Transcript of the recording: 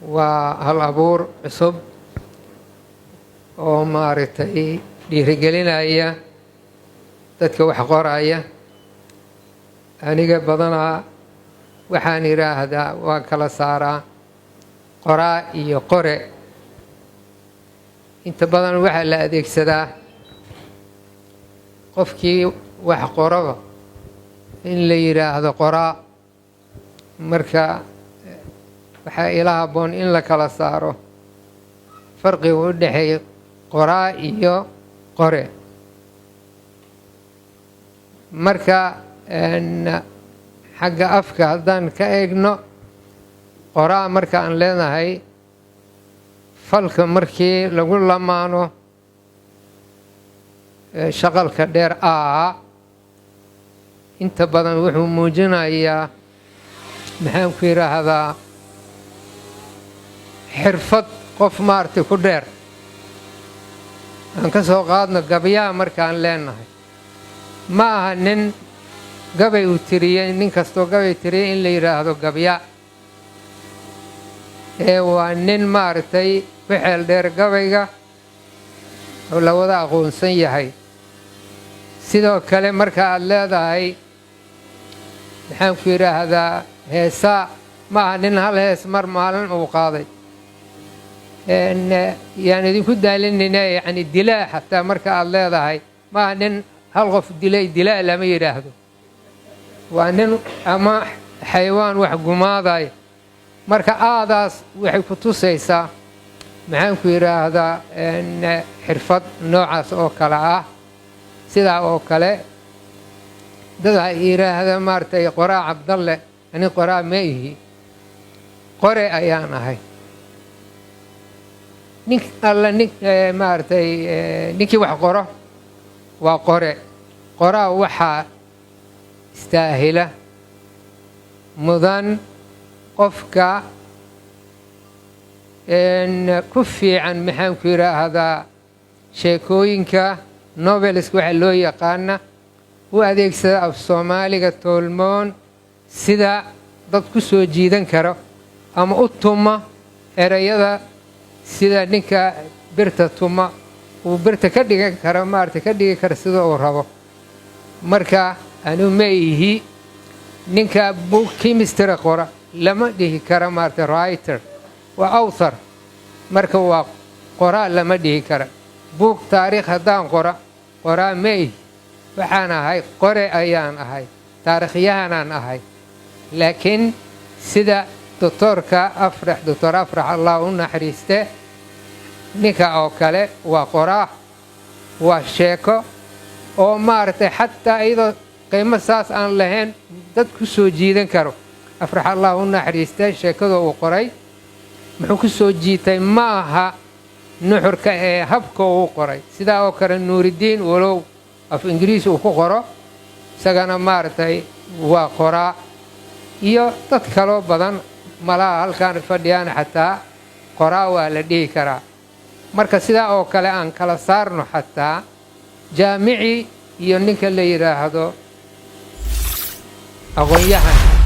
waa hal abuur cusub oo maaragtay dhiirigelinaya dadka wax qoraya. aniga badanaa waxaan yidhaahdaa waa kala saaraa qoraa iyo qore. inta badan waxaa la adeegsadaa qofkii wax qoraba in la yidhaahdo qoraa, marka waxaa ila habboon in la kala saaro farqiga u dhexeeya qoraa iyo qore. marka xagga afka haddaan ka eegno, qoraa marka aan leenahay falka markii lagu lamaano shaqalka dheer aa, inta badan wuxuu muujinayaa maxaan ku yidhaahdaa xirfad qof maaragtay ku dheer. aan ka soo qaadno gabyaa markaan leenahay, ma aha nin gabay uu tiriyey, nin kastoo gabay tiriyey in la yidhaahdo gabyaa, ee waa nin maaragtay ku xeel dheer gabayga oo la wada aqoonsan yahay. sidoo kale marka aad leedahay maxaan ku yidhaahdaa heesaa, ma aha nin hal hees mar maalin uu qaaday. yaan idinku daalinayna yacni dilaa xataa marka aad leedahay, ma aha nin hal qof dilay, dilaa lama yidhaahdo. waa nin ama xayawaan wax gumaadaya. marka aadaas waxay ku tusaysaa maxaan ku yidhaahdaa xirfad noocaas oo kale ah. sidaa oo kale dada yidhaahda maaragtay qoraa cabdalle, ani qoraa ma ihi, qore ayaan ahay. nin alla nin maaragtay ninkii wax qoro waa qore. qoraa waxaa istaahila mudan qofka ku fiican maxaan ku yidhaahdaa sheekooyinka novelska waxa loo yaqaana, u adeegsada af soomaaliga toolmoon sida dad ku soo jiidan karo, ama u tuma erayada sida ninka birta tuma uu birta ka dhigan karo, maaragtay ka dhigi karo sida uu rabo. marka anu ma ihi ninka buug chemistry qora, lama dhihi karo maaragtay writer, waa author. marka waa qoraa, lama dhihi kara. buug taariikh haddaan qoraa ma ihi, waxaan ahay qore ayaan ahay, taarikhyahanaan ahay. laakiin sida doctor afrax allah u naxariiste, ninka oo kale waa qoraa, waa sheeko oo maaragtay xataa iyadoo qiimo saas aan lahayn dad ku soo jiidan karo. afrax allah u naxariiste sheekada uu qoray muxuu ku soo jiitay ma aha nuxurka ee habka uu qoray. sidaa oo kale nuuridiin walow af ingiriis uu ku qoro, isagana maaragtay waa qoraa. iyo dad kaloo badan malaha halkaan fadhiyaan xataa qoraa waa la dhihi karaa. marka sidaa oo kale aan kala saarno xataa jaamici iyo ninka la yidhaahdo aqoon-yahan.